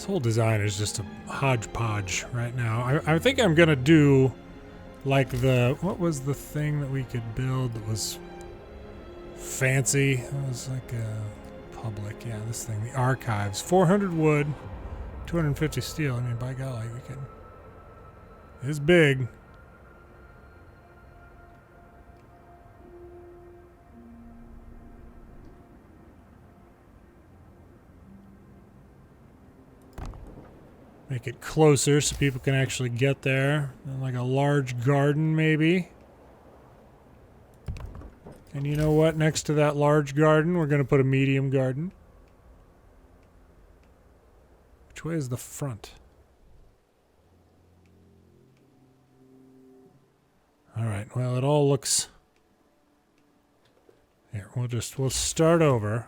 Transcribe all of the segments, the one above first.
This whole design is just a hodgepodge right now. I think I'm gonna do like what was the thing that we could build that was fancy? It was like a public, yeah, this thing, the archives. 400 wood, 250 steel. I mean, by golly, we can. It's big. Make it closer so people can actually get there. Like a large garden, maybe. And you know what? Next to that large garden, we're going to put a medium garden. Which way is the front? Alright, well, it all looks... Here, we'll start over.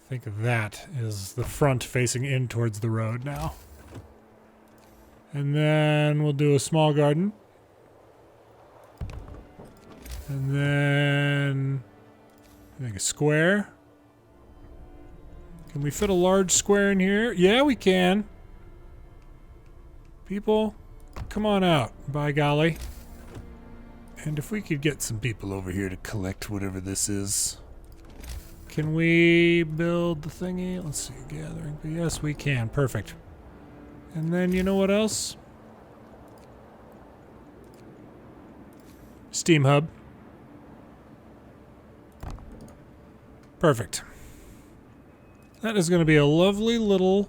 I think that is the front facing in towards the road now. And then we'll do a small garden. And then I think a square. Can we fit a large square in here? Yeah, we can. People, come on out, by golly. And if we could get some people over here to collect whatever this is. Can we build the thingy? Let's see, gathering. Yes, we can. Perfect. And then you know what else? Steam hub. Perfect. That is going to be a lovely little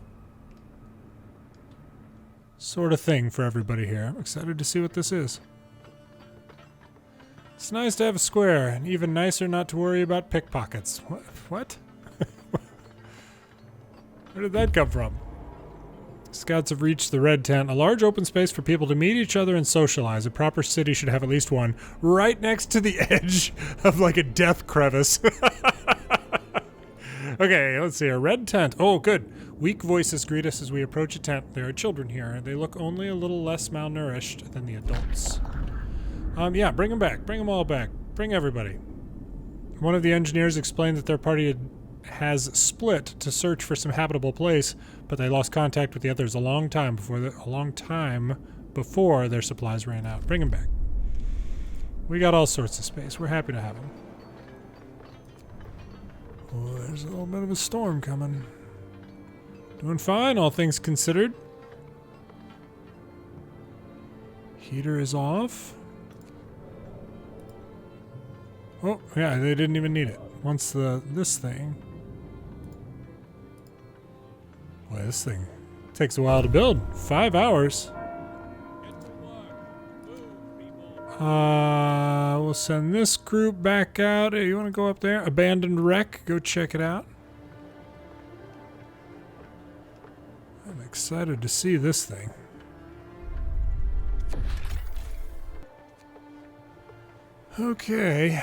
sort of thing for everybody here. I'm excited to see what this is. It's nice to have a square, and even nicer not to worry about pickpockets. What? Where did that come from? Scouts have reached the red tent, a large open space for people to meet each other and socialize. A proper city should have at least one, right next to the edge of like a death crevice. Okay, let's see, a red tent. Oh, good. Weak voices greet us as we approach a tent. There are children here. They look only a little less malnourished than the adults. Yeah, bring them back. Bring them all back. Bring everybody. One of the engineers explained that their party has split to search for some habitable place, but they lost contact with the others a long time before their supplies ran out. Bring them back. We got all sorts of space. We're happy to have them. Oh, there's a little bit of a storm coming. Doing fine, all things considered. Heater is off. Oh, yeah, they didn't even need it. Once this thing... Boy, this thing takes a while to build. 5 hours. We'll send this group back out. Hey, you want to go up there? Abandoned wreck. Go check it out. I'm excited to see this thing. Okay.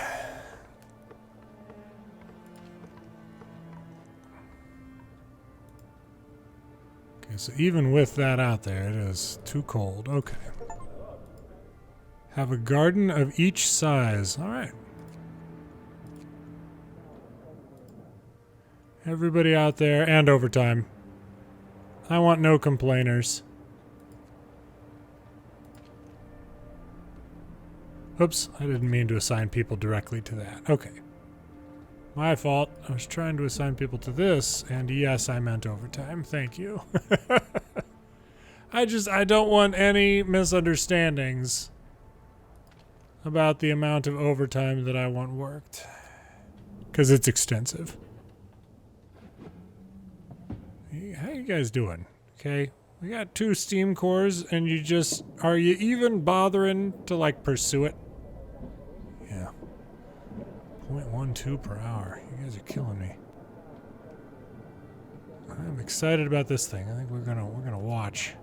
Okay, so even with that out there, it is too cold. Okay. Have a garden of each size. All right. Everybody out there, and overtime. I want no complainers. Oops, I didn't mean to assign people directly to that. Okay. My fault. I was trying to assign people to this, and yes, I meant overtime. Thank you. I don't want any misunderstandings about the amount of overtime that I want worked. Because it's extensive. How you guys doing? Okay. We got 2 steam cores, and are you even bothering to, like, pursue it? Yeah. 0.12 per hour. You guys are killing me. I'm excited about this thing. I think we're gonna watch.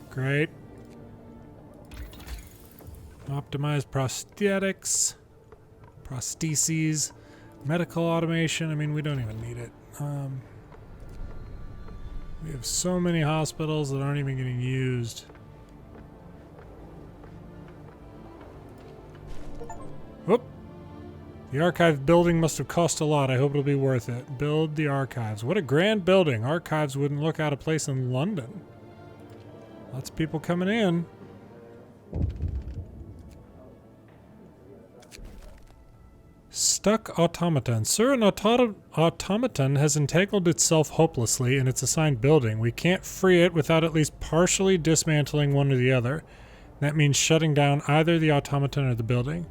Great. Optimized prosthetics. Prostheses. Medical automation. I mean, we don't even need it. We have so many hospitals that aren't even getting used. Whoop. The archive building must have cost a lot. I hope it'll be worth it. Build the archives. What a grand building. Archives wouldn't look out of place in London. Lots of people coming in. Stuck automaton. Sir, an automaton has entangled itself hopelessly in its assigned building. We can't free it without at least partially dismantling one or the other. That means shutting down either the automaton or the building.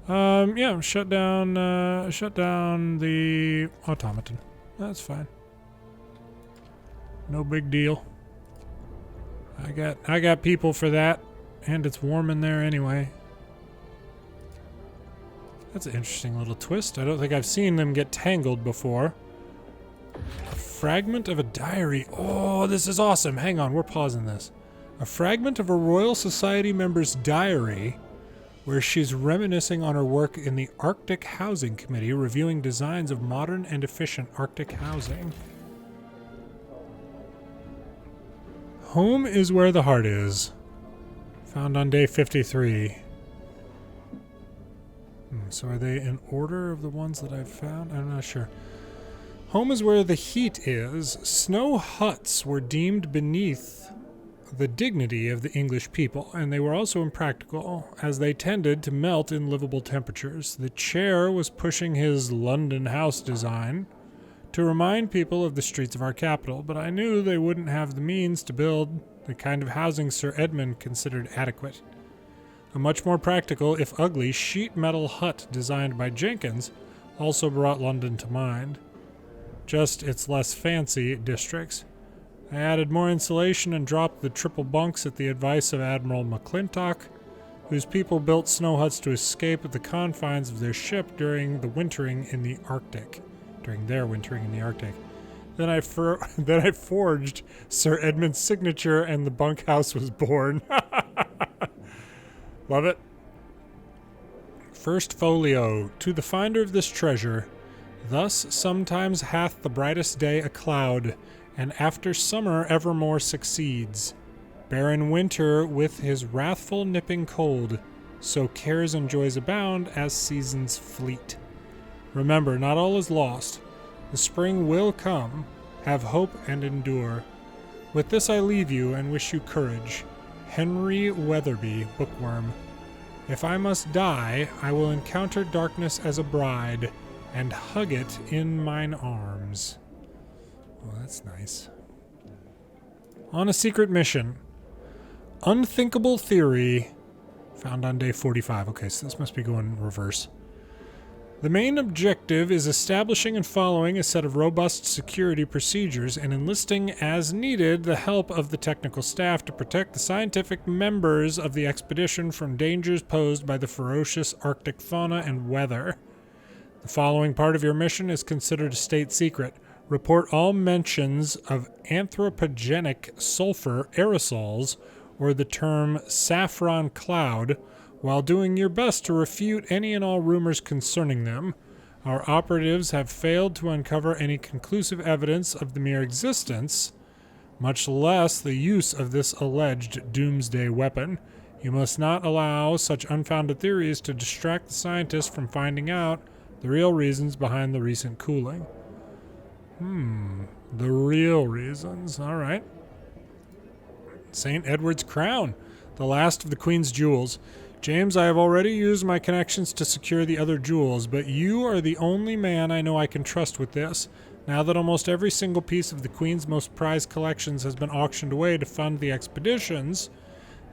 Yeah, shut down the automaton. That's fine. No big deal. I got people for that, and it's warm in there anyway. That's an interesting little twist. I don't think I've seen them get tangled before. A fragment of a diary. Oh, this is awesome. Hang on, we're pausing this. A fragment of a Royal Society member's diary where she's reminiscing on her work in the Arctic Housing Committee, reviewing designs of modern and efficient Arctic housing. Home is where the heart is. Found on day 53. So are they in order of the ones that I've found? I'm not sure. Home is where the heat is. Snow huts were deemed beneath the dignity of the English people, and they were also impractical, as they tended to melt in livable temperatures. The chair was pushing his London house design to remind people of the streets of our capital, but I knew they wouldn't have the means to build the kind of housing Sir Edmund considered adequate. A much more practical, if ugly, sheet metal hut designed by Jenkins also brought London to mind. Just its less fancy districts. I added more insulation and dropped the triple bunks at the advice of Admiral McClintock, whose people built snow huts to escape at the confines of their ship during their wintering in the Arctic. Then I forged Sir Edmund's signature, and the bunkhouse was born. Love it. First folio. To the finder of this treasure, thus sometimes hath the brightest day a cloud, and after summer evermore succeeds. Barren winter with his wrathful nipping cold, so cares and joys abound as seasons fleet. Remember, not all is lost. The spring will come. Have hope and endure. With this I leave you and wish you courage. Henry Weatherby, Bookworm. If I must die, I will encounter darkness as a bride, and hug it in mine arms. Oh, that's nice. On a secret mission. Unthinkable theory. Found on day 45. Okay, so this must be going in reverse. The main objective is establishing and following a set of robust security procedures and enlisting, as needed, the help of the technical staff to protect the scientific members of the expedition from dangers posed by the ferocious Arctic fauna and weather. The following part of your mission is considered a state secret. Report all mentions of anthropogenic sulfur aerosols, or the term saffron cloud, while doing your best to refute any and all rumors concerning them. Our operatives have failed to uncover any conclusive evidence of the mere existence, much less the use of this alleged doomsday weapon. You must not allow such unfounded theories to distract the scientists from finding out the real reasons behind the recent cooling. The real reasons. All right. St. Edward's Crown, the last of the Queen's jewels. James, I have already used my connections to secure the other jewels, but you are the only man I know I can trust with this. Now that almost every single piece of the Queen's most prized collections has been auctioned away to fund the expeditions,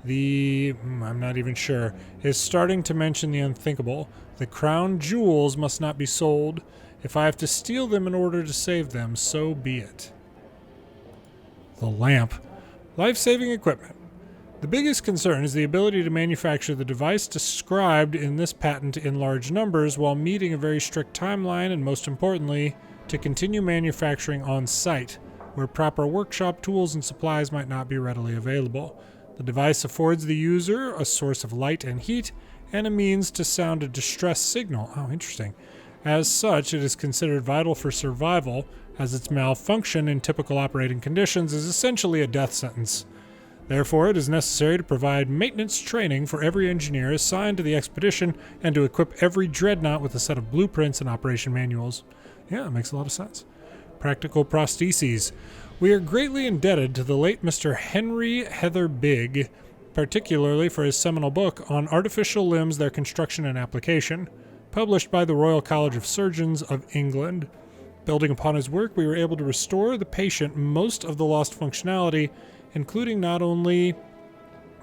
I'm not even sure, is starting to mention the unthinkable. The crown jewels must not be sold. If I have to steal them in order to save them, so be it. The lamp. Life-saving equipment. The biggest concern is the ability to manufacture the device described in this patent in large numbers while meeting a very strict timeline, and most importantly, to continue manufacturing on site, where proper workshop tools and supplies might not be readily available. The device affords the user a source of light and heat, and a means to sound a distress signal. Oh, interesting. As such, it is considered vital for survival, as its malfunction in typical operating conditions is essentially a death sentence. Therefore, it is necessary to provide maintenance training for every engineer assigned to the expedition and to equip every dreadnought with a set of blueprints and operation manuals. Yeah, that makes a lot of sense. Practical prostheses. We are greatly indebted to the late Mr. Henry Heather Bigg, particularly for his seminal book on artificial limbs, their construction and application, published by the Royal College of Surgeons of England. Building upon his work, we were able to restore the patient most of the lost functionality, including not only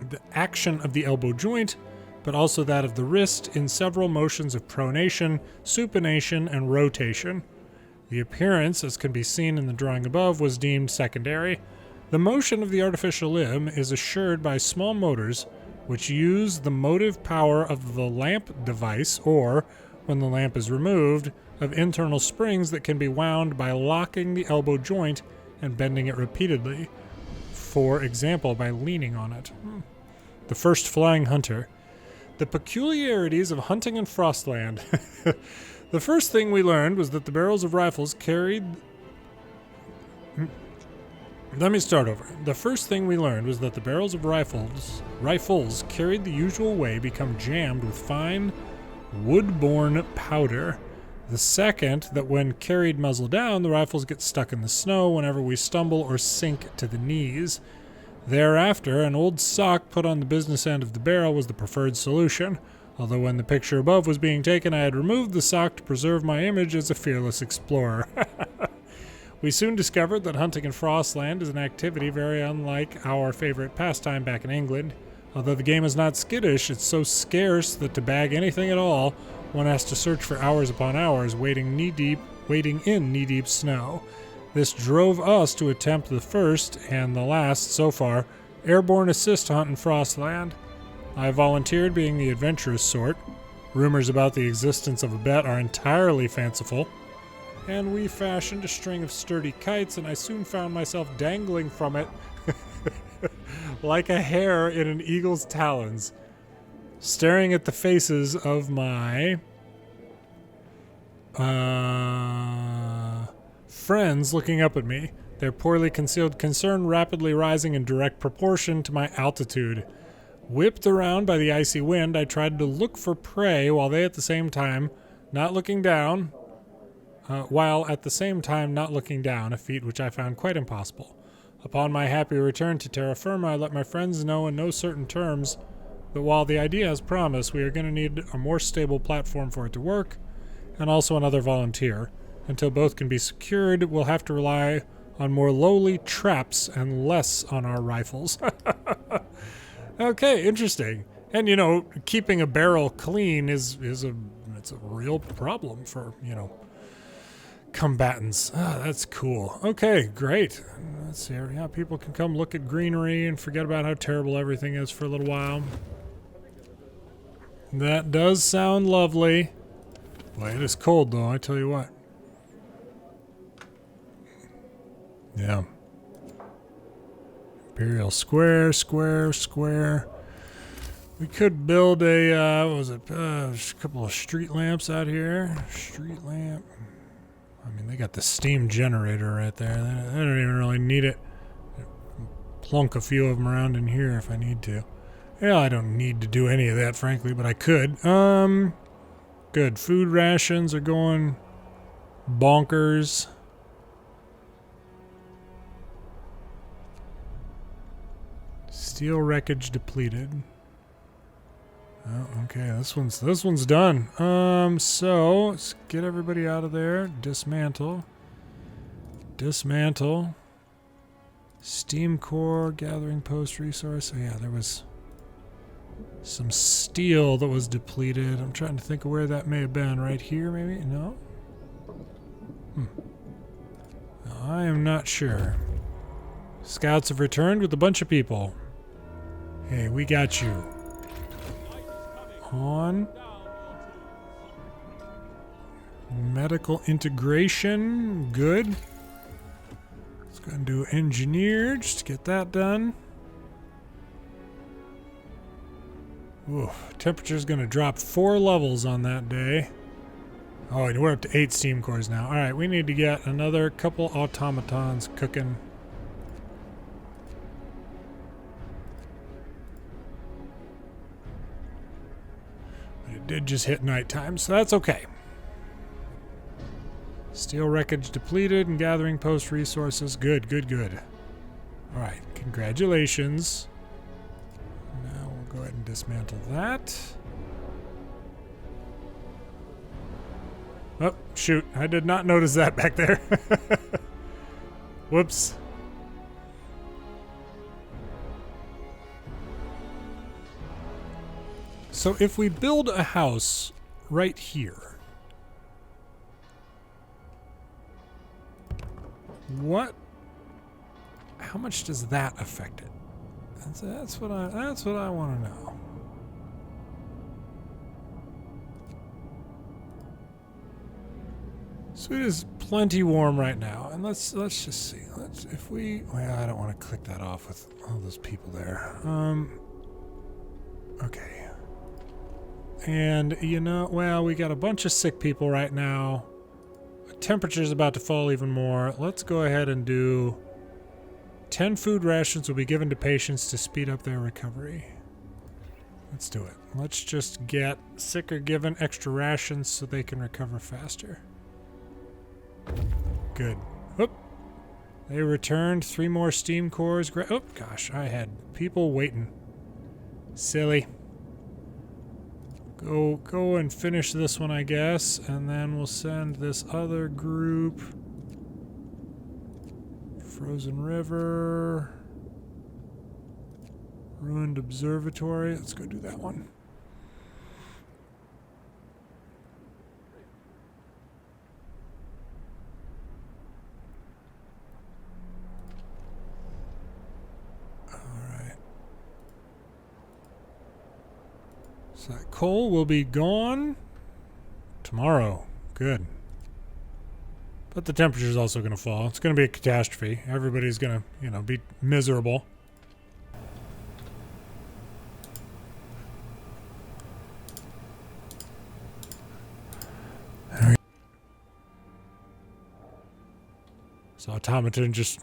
the action of the elbow joint, but also that of the wrist in several motions of pronation, supination, and rotation. The appearance, as can be seen in the drawing above, was deemed secondary. The motion of the artificial limb is assured by small motors, which use the motive power of the lamp device, or, when the lamp is removed, of internal springs that can be wound by locking the elbow joint and bending it repeatedly. For example, by leaning on it. The first flying hunter. The peculiarities of hunting in Frostland. The first thing we learned was that the barrels of rifles carried... Let me start over. The first thing we learned was that the barrels of rifles carried the usual way become jammed with fine wood-borne powder. The second, that when carried muzzle down, the rifles get stuck in the snow whenever we stumble or sink to the knees. Thereafter, an old sock put on the business end of the barrel was the preferred solution, although when the picture above was being taken, I had removed the sock to preserve my image as a fearless explorer. We soon discovered that hunting in Frostland is an activity very unlike our favorite pastime back in England. Although the game is not skittish, it's so scarce that to bag anything at all, one has to search for hours upon hours, wading in knee-deep snow. This drove us to attempt the first, and the last, so far, airborne assist hunt in Frostland. I volunteered, being the adventurous sort. Rumors about the existence of a bet are entirely fanciful. And we fashioned a string of sturdy kites, and I soon found myself dangling from it like a hare in an eagle's talons, staring at the faces of my friends looking up at me, their poorly concealed concern rapidly rising in direct proportion to my altitude. Whipped around by the icy wind, I tried to look for prey while at the same time not looking down, a feat which I found quite impossible. Upon my happy return to terra firma, I let my friends know in no certain terms that while the idea has promise, we are going to need a more stable platform for it to work, and also another volunteer. Until both can be secured, we'll have to rely on more lowly traps and less on our rifles. Okay, interesting. And, keeping a barrel clean it's a real problem for, combatants. That's cool. Okay, great. Let's see. Yeah, people can come look at greenery and forget about how terrible everything is for a little while. That does sound lovely. Boy, it is cold, though, I tell you what. Yeah. Imperial Square. We could build a, a couple of street lamps out here. Street lamp. I mean, they got the steam generator right there. I don't even really need it. Plunk a few of them around in here if I need to. Yeah, I don't need to do any of that, frankly, but I could. Good. Food rations are going bonkers. Steel wreckage depleted. Oh, okay, this one's done. So let's get everybody out of there. Dismantle. Steam core, gathering post resource. So yeah, there was some steel that was depleted. I'm trying to think of where that may have been. Right here, maybe? No? No, I am not sure. Scouts have returned with a bunch of people. Hey, we got you. On. Medical integration. Good. Let's go and do engineer just to get that done. Ooh, temperature's going to drop 4 levels on that day. Oh, and we're up to 8 steam cores now. All right, we need to get another couple automatons cooking. did just hit nighttime, so that's okay. Steel wreckage depleted and gathering post resources. Good, good, good. Alright, congratulations. Now we'll go ahead and dismantle that. Oh, shoot. I did not notice that back there. Whoops. So if we build a house right here, how much does that affect it? That's what I want to know. So it is plenty warm right now, and let's just see. Well, I don't want to click that off with all those people there. Okay. And well, we got a bunch of sick people right now. The temperature's about to fall even more. Let's go ahead and do 10 food rations will be given to patients to speed up their recovery. Let's do it. Let's just get sick or given extra rations so they can recover faster. Good. Oop. They returned 3 more steam cores. Oh, gosh, I had people waiting. Silly. Go and finish this one, I guess, and then we'll send this other group. Frozen River. Ruined Observatory. Let's go do that one. So that coal will be gone tomorrow. Good. But the temperature is also going to fall. It's going to be a catastrophe. Everybody's going to, be miserable. So automaton just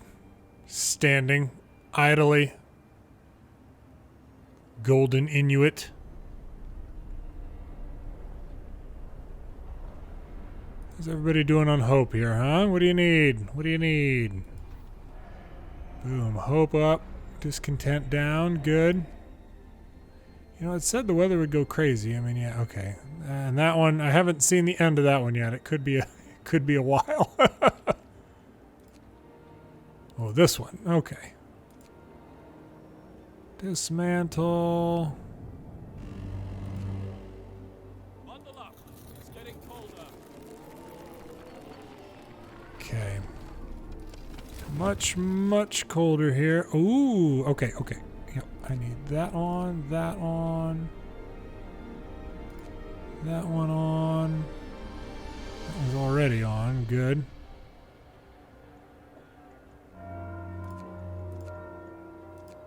standing idly. Golden Inuit. How's everybody doing on hope here, huh? What do you need? What do you need? Boom. Hope up. Discontent down. Good. It said the weather would go crazy. I mean, yeah, okay. And that one, I haven't seen the end of that one yet. It could be a while. Oh, this one. Okay. Dismantle. Okay. Much, much colder here. Ooh, okay, okay. Yep, I need that on, that on. That one on. That one's already on. Good.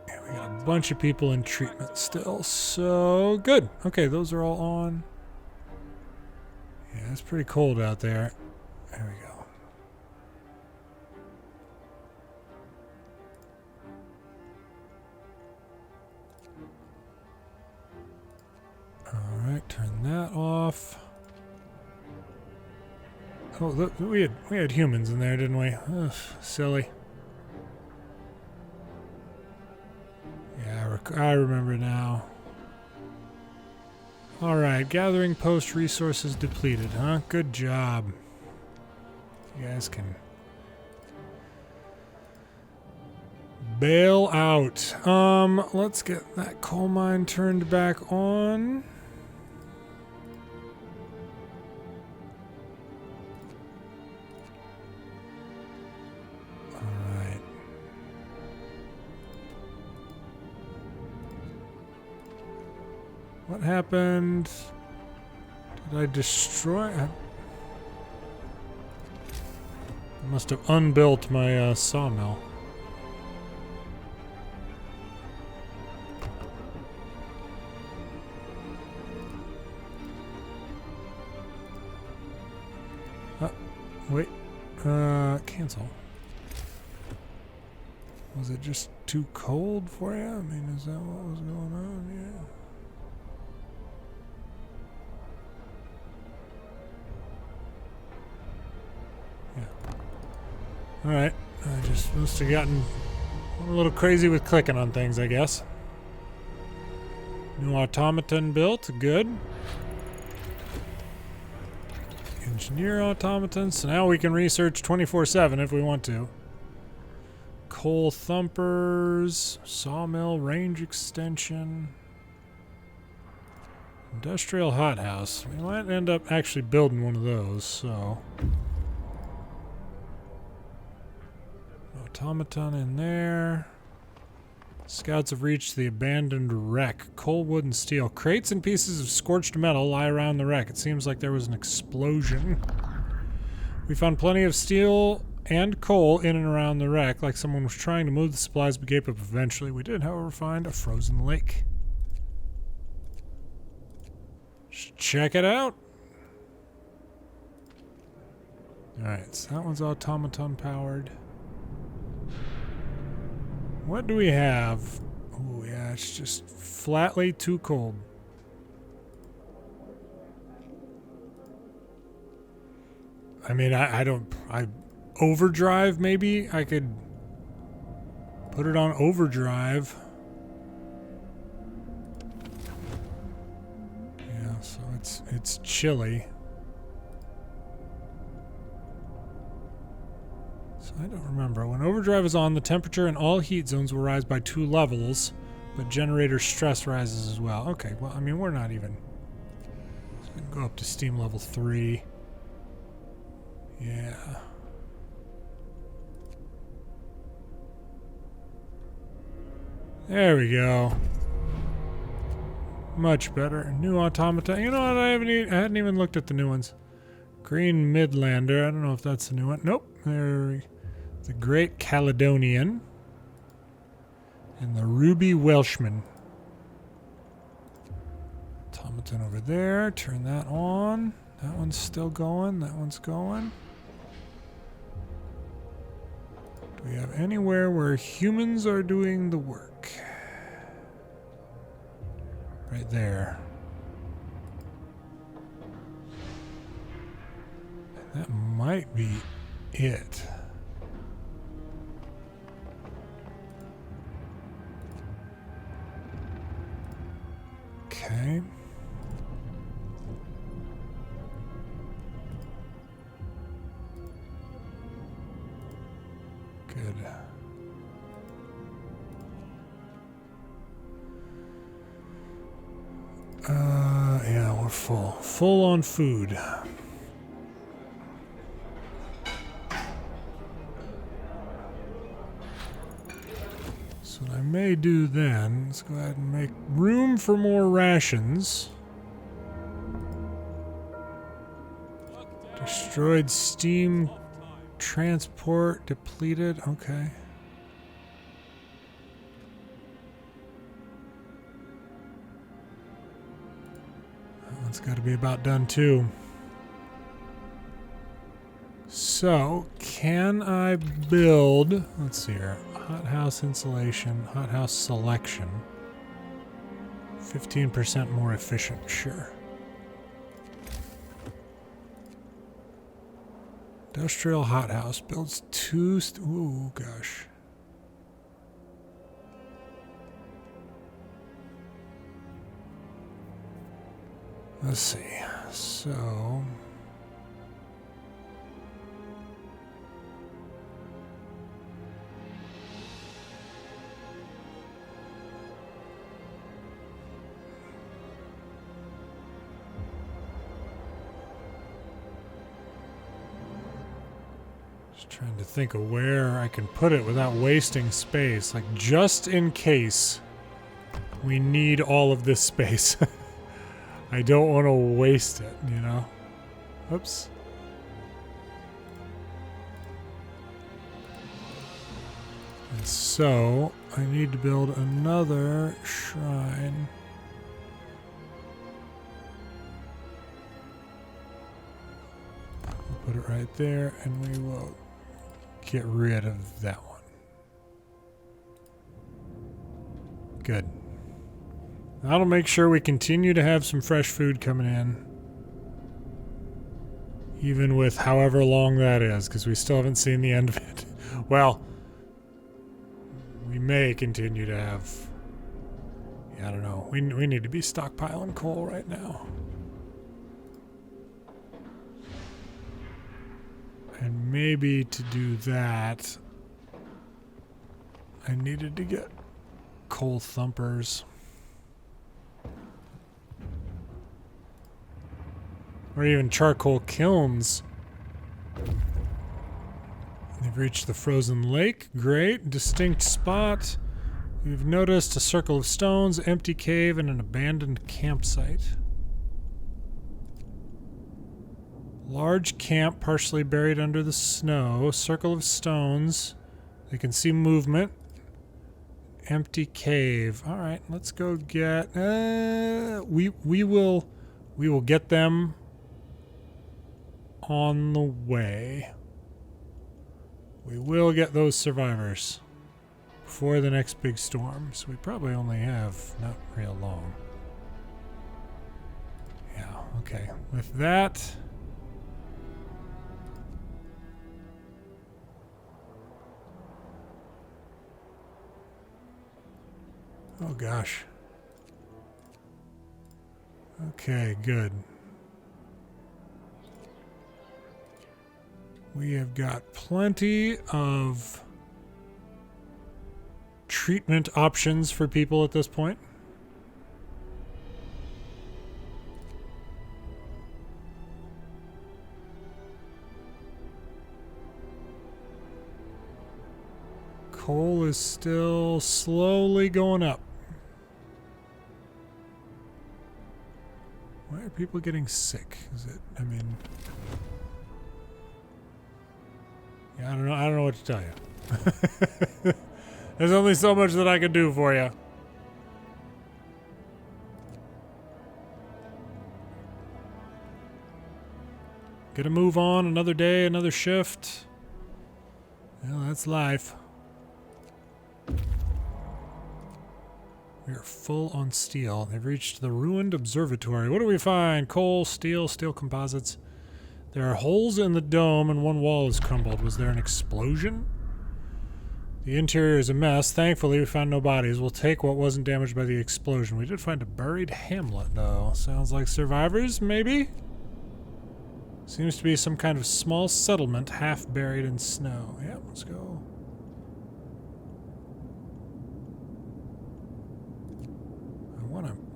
Yeah, we got a bunch of people in treatment still. So, good. Okay, those are all on. Yeah, it's pretty cold out there. There we go. Alright, turn that off. Oh, look, we had humans in there, didn't we? Ugh, silly. Yeah, I remember now. Alright, gathering post resources depleted, huh? Good job. You guys can bail out. Let's get that coal mine turned back on. Alright. What happened? Did I destroy? I must have unbuilt my sawmill. Wait, cancel. Was it just too cold for you? I mean, is that what was going on? Alright, I just must have gotten a little crazy with clicking on things, I guess. New automaton built, good. Engineer automatons, so now we can research 24/7 if we want to. Coal thumpers, sawmill, range extension. Industrial hothouse. We might end up actually building one of those, so. Automaton in there. Scouts have reached the abandoned wreck. Coal, wood, and steel. Crates and pieces of scorched metal lie around the wreck. It seems like there was an explosion. We found plenty of steel and coal in and around the wreck, like someone was trying to move the supplies but gave up eventually. We did, however, find a frozen lake. Check it out. Alright, so that one's automaton powered. What do we have? Oh yeah, it's just flatly too cold. I mean, I overdrive maybe? I could put it on overdrive. Yeah, so it's chilly. So I don't remember. When overdrive is on, the temperature in all heat zones will rise by 2 levels, but generator stress rises as well. Okay, well, I mean, we're not even. So we can go up to steam level 3. Yeah. There we go. Much better. New automata. You know what? I hadn't even looked at the new ones. Green Midlander. I don't know if that's the new one. Nope. There. The Great Caledonian. And the Ruby Welshman. Automaton over there. Turn that on. That one's still going. That one's going. Do we have anywhere where humans are doing the work? Right there. That might be it. Okay. Good. Yeah, we're full. Full on food. So what I may do then, let's go ahead and make room for more rations. Destroyed steam transport depleted. Okay. That one's got to be about done too. So, can I build, let's see here, hothouse insulation, hothouse selection, 15% more efficient, sure. Industrial hothouse builds 2, ooh gosh. Let's see, so. Trying to think of where I can put it without wasting space. Like, just in case we need all of this space. I don't want to waste it, you know? Oops. And so, I need to build another shrine. We'll put it right there, and we will get rid of that one. Good. That'll make sure we continue to have some fresh food coming in. Even with however long that is, because we still haven't seen the end of it. Well, we may continue to have... Yeah, I don't know. We need to be stockpiling coal right now. And maybe to do that, I needed to get coal thumpers. Or even charcoal kilns. They've reached the frozen lake. Great. Distinct spot. We've noticed a circle of stones, empty cave, and an abandoned campsite. Large camp partially buried under the snow. Circle of stones. They can see movement. Empty cave. All right, let's go get... we will get them on the way. We will get those survivors before the next big storm. So we probably only have not real long. Yeah, okay. With that... Oh gosh. Okay, good. We have got plenty of treatment options for people at this point. Coal is still slowly going up. Why are people getting sick? Is it, I mean... Yeah, I don't know what to tell you. There's only so much that I can do for you. Gotta move on, another day, another shift. Well, that's life. We are full on steel. They've reached the ruined observatory. What do we find? Coal, steel, steel composites. There are holes in the dome and one wall is crumbled. Was there an explosion? The interior is a mess. Thankfully, we found no bodies. We'll take what wasn't damaged by the explosion. We did find a buried hamlet, though. Sounds like survivors, maybe? Seems to be some kind of small settlement half buried in snow. Yeah, let's go.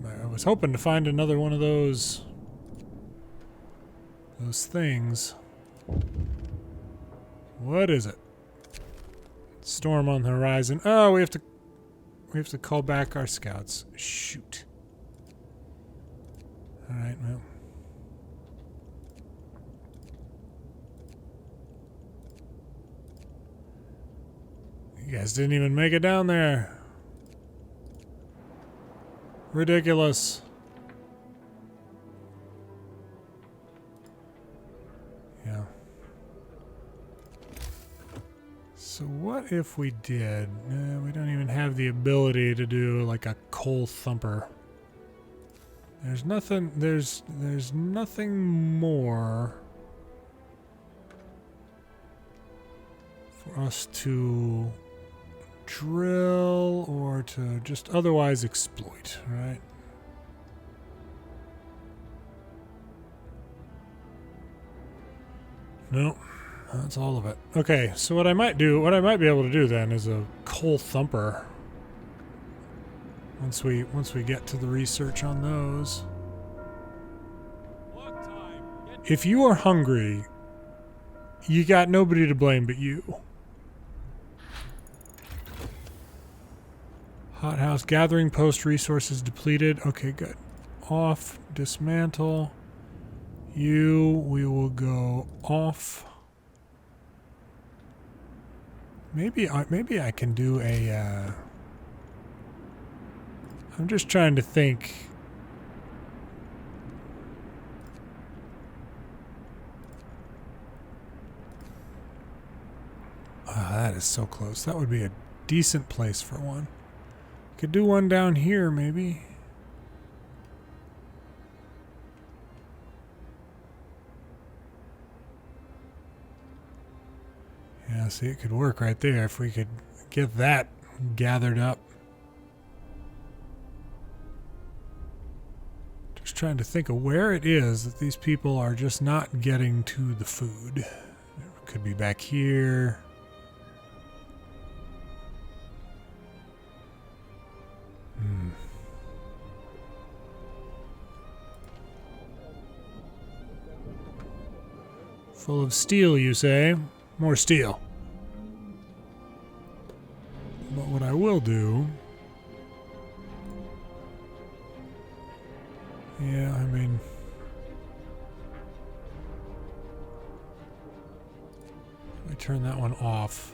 I was hoping to find another one of those things. What is it? Storm on the horizon. Oh, we have to call back our scouts. Shoot. All right, well. You guys didn't even make it down there. Ridiculous. Yeah. So what if we did? We don't even have the ability to do like a coal thumper. There's nothing. There's nothing more for us to drill or to just otherwise exploit, right? No, that's all of it. Okay, so what I might be able to do then is a coal thumper. Once we get to the research on those. If you are hungry, you got nobody to blame but you. Hothouse gathering post resources depleted. Okay, good. Off, dismantle. We will go off. Maybe I can do a. I'm just trying to think. That is so close. That would be a decent place for one. Could do one down here, maybe. Yeah, Yeah, see, it could work right there if we could get that gathered up. Just trying to think of where it is that these people are just not getting to the food. It could be back here. Full of steel, you say? More steel. But what I will do... Yeah, I mean... We turn that one off,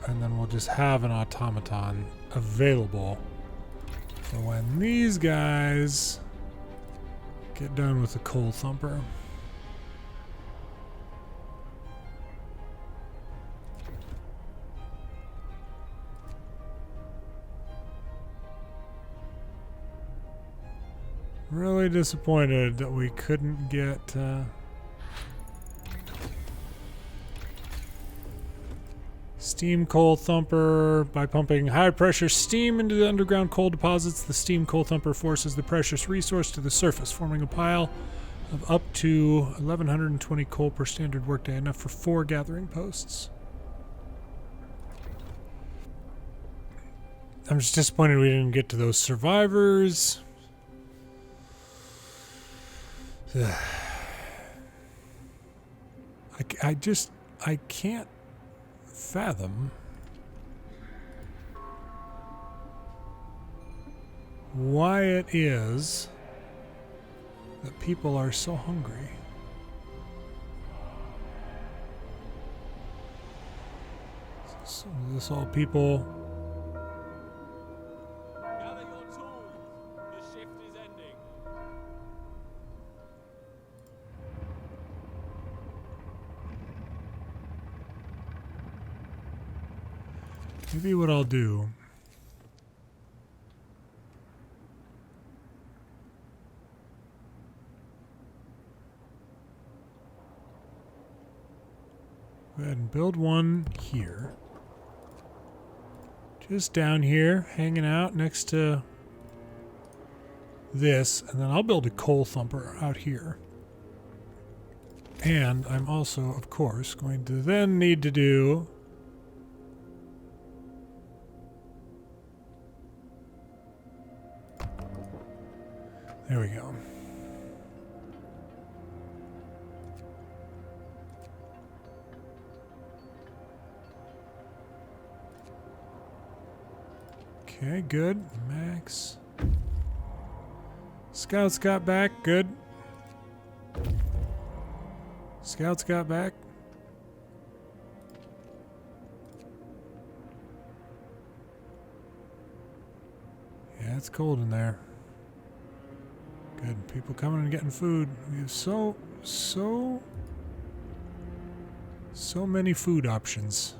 and then we'll just have an automaton available for when these guys get done with the coal thumper. Really disappointed that we couldn't get steam coal thumper. By pumping high pressure steam into the underground coal deposits, the steam coal thumper forces the precious resource to the surface, forming a pile of up to 1,120 coal per standard workday, enough for 4 gathering posts. I'm just disappointed we didn't get to those survivors. I can't fathom why it is that people are so hungry. So is this all people? Gather your tools. The shift is ending. Maybe what I'll do go ahead and build one here. Just down here, hanging out next to this, and then I'll build a coal thumper out here. And I'm also, of course, going to then need to do there we go. Okay, good. Max. Scouts got back. Good. Scouts got back. Yeah, it's cold in there. Good. People coming and getting food. We have so many food options.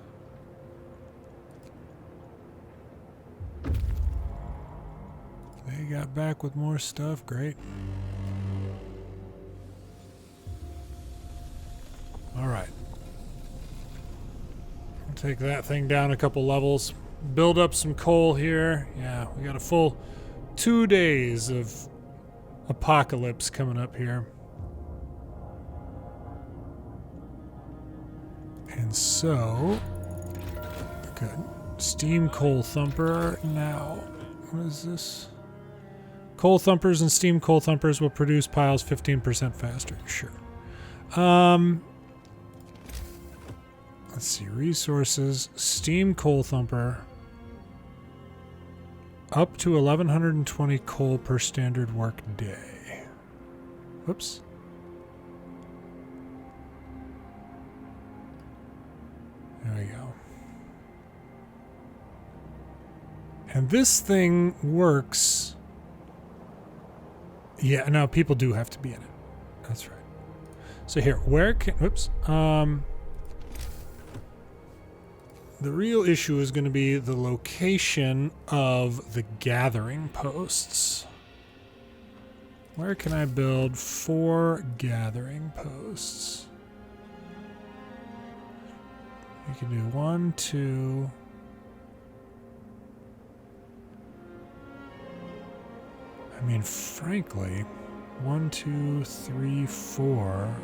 They got back with more stuff. Great. All right. I'll take that thing down a couple levels. Build up some coal here. Yeah, we got a full 2 days of apocalypse coming up here. And so, good. Steam coal thumper now. What is this? Coal thumpers and steam coal thumpers will produce piles 15% faster. Sure. Let's see. Resources. Steam coal thumper. Up to 1,120 coal per standard work day. Whoops. There we go. And this thing works. Yeah, no, people do have to be in it. That's right. So here, where can... Whoops. The real issue is going to be the location of the gathering posts. Where can I build 4 gathering posts? We can do 1, 2. I mean, frankly, 1, 2, 3, 4,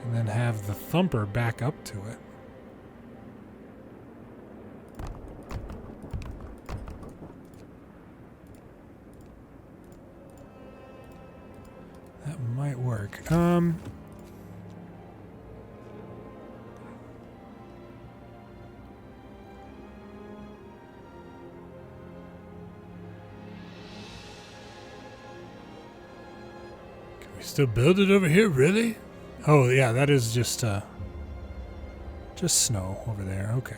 and then have the thumper back up to it. That might work. Still build it over here, really? Oh yeah, that is just snow over there. Okay.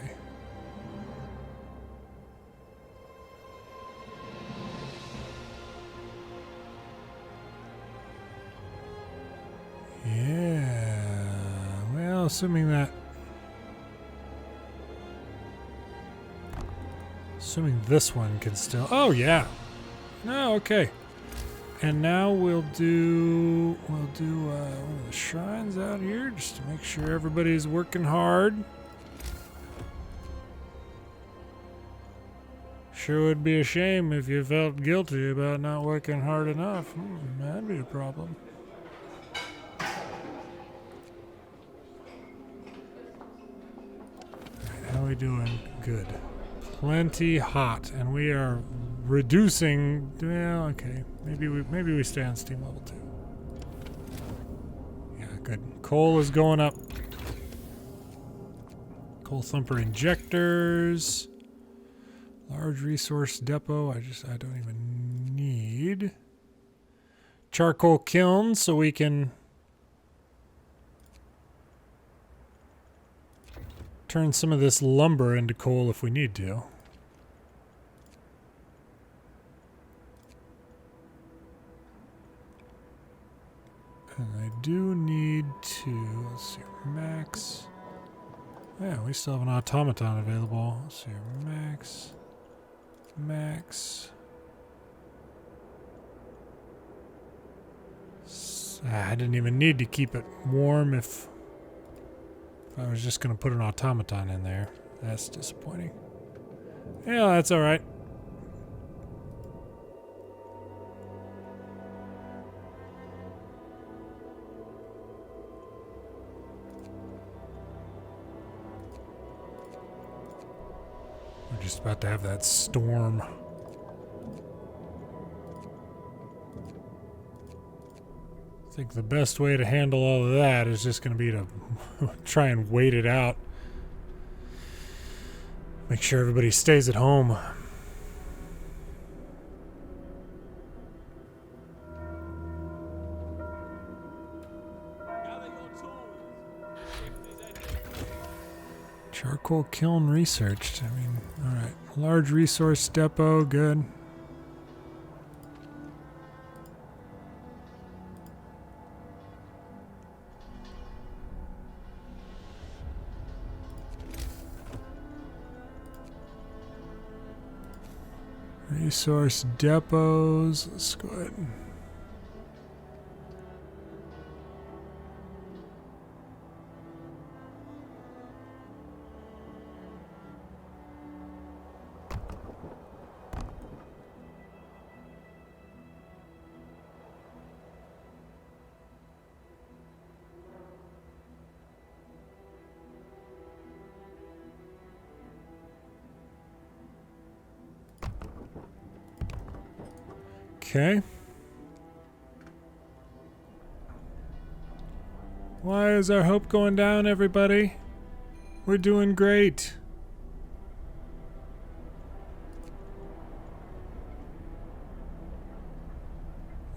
Yeah. Well, assuming this one can still. Oh yeah. No, okay. And now we'll do one of the shrines out here just to make sure everybody's working hard. Sure would be a shame if you felt guilty about not working hard enough. That'd be a problem. Alright, how are we doing? Good. Plenty hot, and we are reducing. Well, okay. Maybe we stay on steam level 2. Yeah, good. Coal is going up. Coal thumper injectors. Large resource depot. I don't even need. Charcoal kiln so we can turn some of this lumber into coal if we need to. And I do need to, let's see, max. Yeah, we still have an automaton available. Let's see, max. I didn't even need to keep it warm if I was just going to put an automaton in there. That's disappointing. Yeah, that's all right. We're just about to have that storm. I think the best way to handle all of that is just going to be to try and wait it out. Make sure everybody stays at home. Gather your tools. The shift is ending. Charcoal kiln researched. I mean, alright. Large resource depot, good. Resource depots. Let's go ahead. Okay. Why is our hope going down, everybody? We're doing great.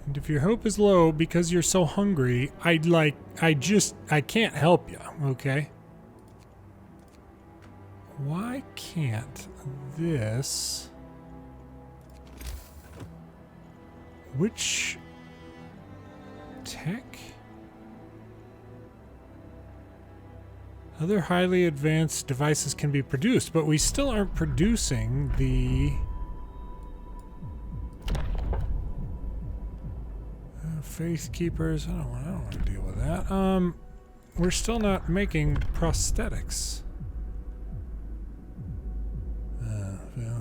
And if your hope is low because you're so hungry, I can't help you, okay? Why can't this... Which tech? Other highly advanced devices can be produced, but we still aren't producing the Faith Keepers. I don't want to deal with that. We're still not making prosthetics.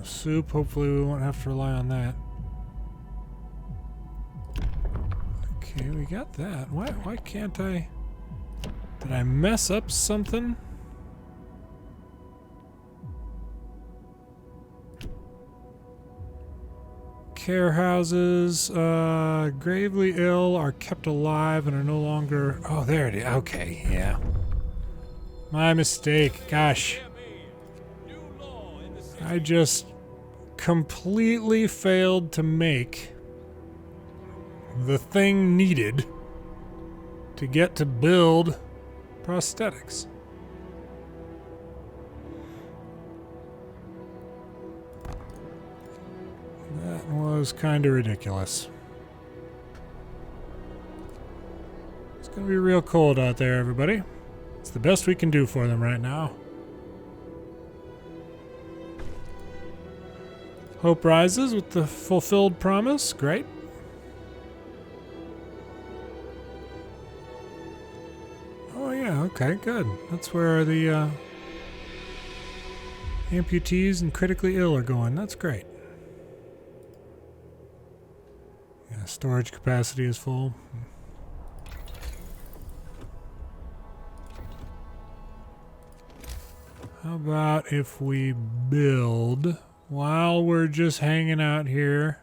soup. Hopefully we won't have to rely on that. Okay, we got that. Why can't I... Did I mess up something? Care houses, gravely ill are kept alive and are no longer... Oh, there it is. Okay, yeah. My mistake. Gosh. I just completely failed to make the thing needed to get to build prosthetics. That was kind of ridiculous. It's going to be real cold out there, everybody. It's the best we can do for them right now. Hope rises with the fulfilled promise. Great. Oh yeah, okay, good. That's where the amputees and critically ill are going. That's great. Yeah, storage capacity is full. How about if we build while we're just hanging out here?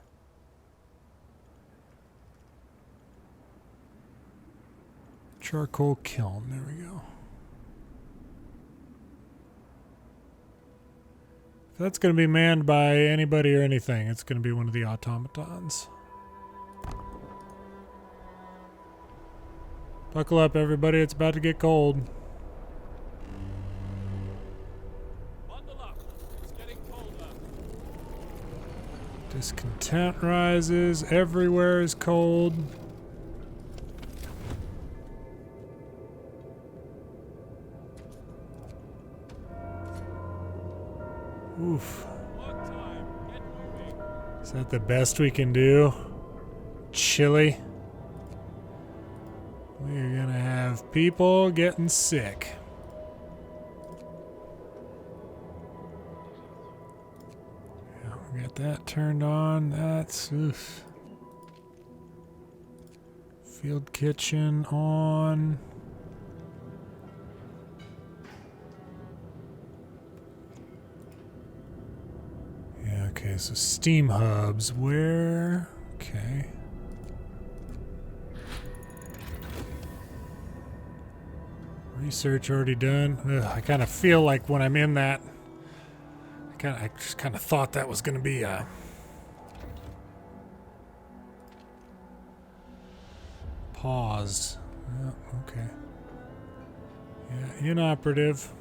Charcoal kiln, there we go. If that's going to be manned by anybody or anything, it's going to be one of the automatons. Buckle up, everybody, it's about to get cold. Bundle up. It's getting colder. Discontent rises, everywhere is cold. Oof. Work time. Get moving. Is that the best we can do? Chilly. We're gonna have people getting sick. Yeah, we got that turned on. That's oof. Field kitchen on. Yeah, okay, so steam hubs. Where? Okay. Research already done. Ugh, I kind of feel like when I'm in that, I just kind of thought that was going to be paused. Oh, okay. Yeah, inoperative.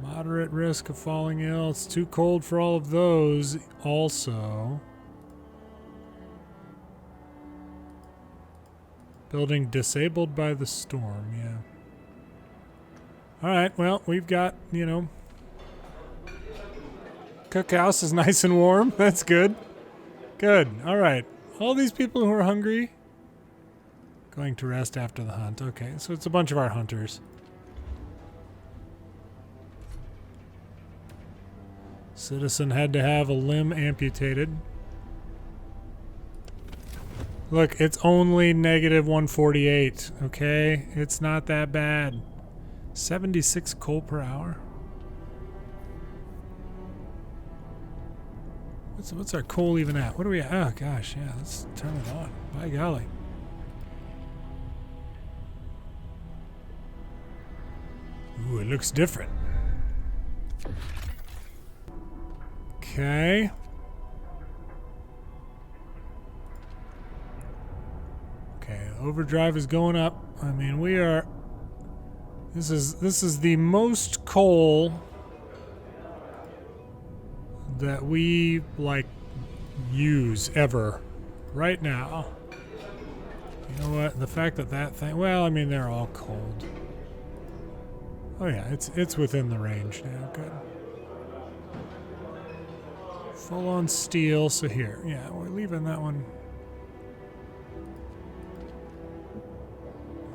Moderate risk of falling ill. It's too cold for all of those also. Building disabled by the storm, yeah. Alright, well, we've got, you know, cookhouse is nice and warm. That's good. Good. Alright. All these people who are hungry going to rest after the hunt. Okay, so it's a bunch of our hunters. Citizen had to have a limb amputated. Look, it's only negative 148, okay? It's not that bad. 76 coal per hour. What's our coal even at? What are we at? Oh gosh, yeah, let's turn it on. By golly. Ooh, it looks different. Okay. Okay, overdrive is going up. I mean, we are... This is the most coal that we, like, use ever right now. You know what? The fact that that thing... Well, I mean, they're all cold. Oh, yeah, it's within the range now. Good. Full on steel, so here. Yeah, we're leaving that one...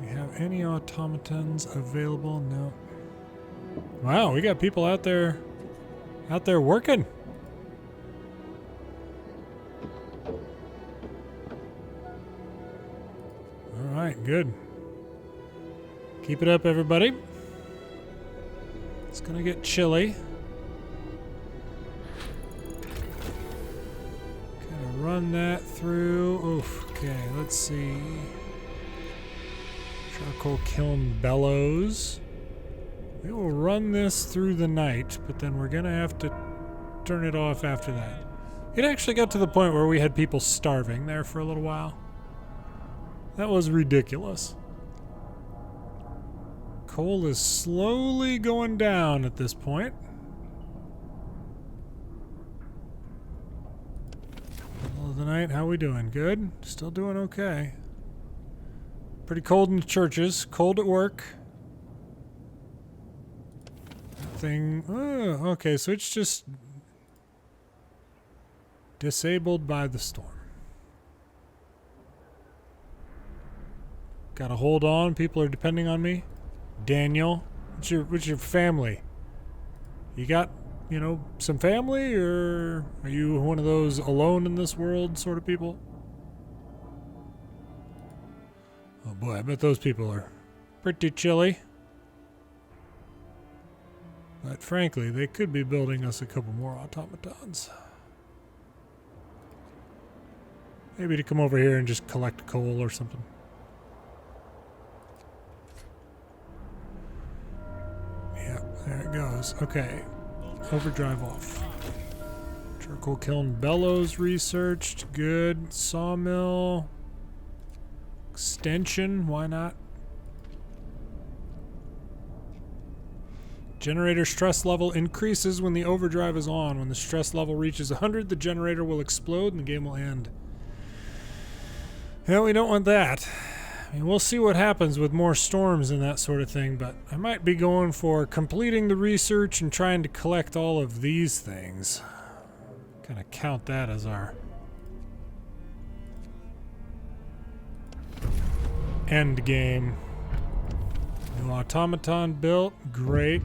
Have any automatons available? No. Wow, we got people out there working. All right, good. Keep it up, everybody. It's gonna get chilly. Kind of run that through. Oof. Okay, let's see. Charcoal kiln bellows. We will run this through the night, but then we're gonna have to turn it off after that. It actually got to the point where we had people starving there for a little while. That was ridiculous. Coal is slowly going down at this point. Middle of the night, how we doing? Good? Still doing okay. Pretty cold in the churches, cold at work. Thing. Oh, okay, so it's just disabled by the storm. Gotta hold on. People are depending on me. Daniel, what's your family? You got, you know, some family, or are you one of those alone in this world sort of people? Oh boy, I bet those people are pretty chilly. But frankly, they could be building us a couple more automatons. Maybe to come over here and just collect coal or something. Yeah, there it goes. Okay. Overdrive off. Charcoal kiln bellows researched. Good. Sawmill. Extension. Why not? Generator stress level increases when the overdrive is on. When the stress level reaches 100, the generator will explode and the game will end. Yeah, we don't want that. I mean, we'll see what happens with more storms and that sort of thing, but I might be going for completing the research and trying to collect all of these things. Kind of count that as our end game. New automaton built. Great.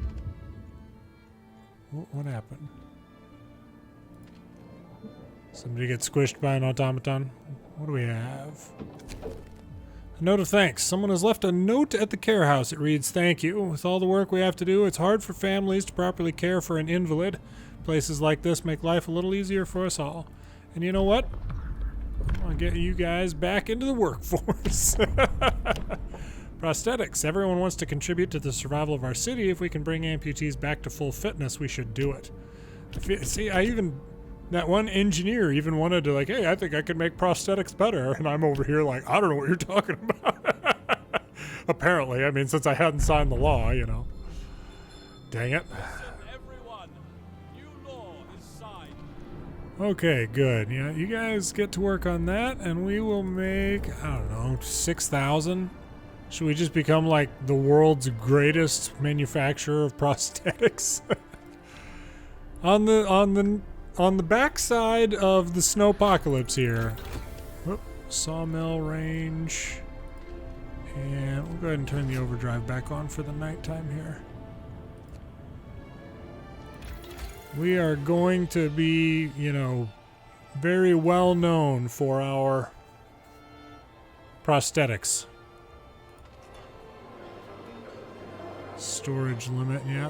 What happened? Somebody get squished by an automaton? What do we have? A note of thanks. Someone has left a note at the care house. It reads, "Thank you. With all the work we have to do, it's hard for families to properly care for an invalid. Places like this make life a little easier for us all. And you know what? I want to get you guys back into the workforce." Prosthetics. Everyone wants to contribute to the survival of our city. If we can bring amputees back to full fitness, we should do it. See, that one engineer even wanted to, like, hey, I think I could make prosthetics better. And I'm over here like, I don't know what you're talking about. Apparently, I mean, since I hadn't signed the law, you know. Dang it. Everyone, new law is signed. Okay, good. Yeah, you guys get to work on that, and we will make, I don't know, 6,000. Should we just become like the world's greatest manufacturer of prosthetics? on the backside of the snowpocalypse here. Whoop, sawmill range. And we'll go ahead and turn the overdrive back on for the nighttime here. We are going to be, you know, very well known for our prosthetics. Storage limit, yeah.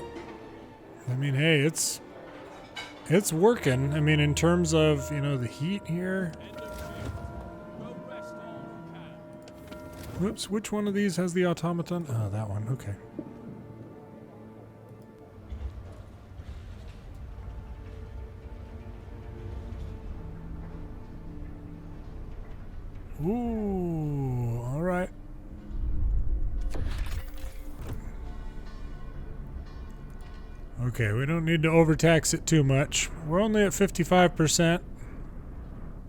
I mean, hey, it's working. I mean, in terms of, you know, the heat here. Go rest all who can. Whoops, which one of these has the automaton? Oh, that one, okay. Ooh, all right. Okay, we don't need to overtax it too much. We're only at 55%.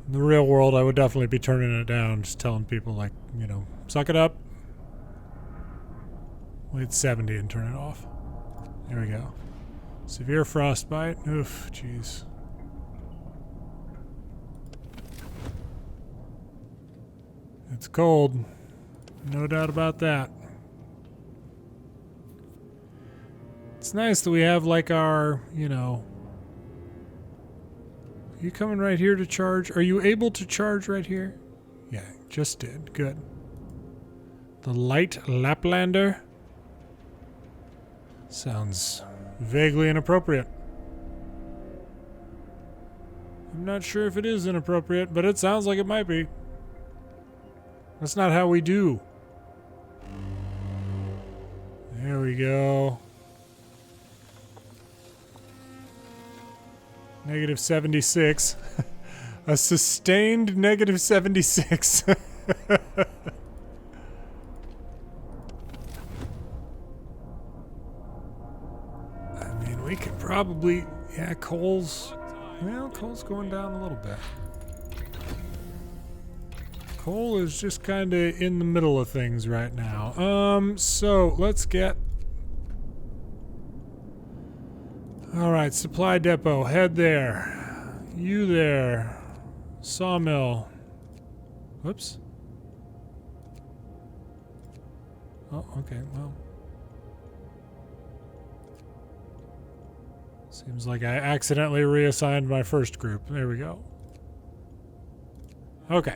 In the real world, I would definitely be turning it down, just telling people, like, you know, suck it up. We'll hit 70 and turn it off. There we go. Severe frostbite. Oof, jeez. It's cold. No doubt about that. It's It's nice that we have like our, you know... Are you coming right here to charge? Are you able to charge right here? Yeah, just did. Good. The light Laplander? Sounds vaguely inappropriate. I'm not sure if it is inappropriate, but it sounds like it might be. That's not how we do. There we go. Negative 76. A sustained negative 76. I mean, we could probably... Yeah, coal's... Well, coal's going down a little bit. Coal is just kind of in the middle of things right now. So let's get... Alright, supply depot, head there. You there. Sawmill. Whoops. Oh, okay, well. Seems like I accidentally reassigned my first group. There we go. Okay.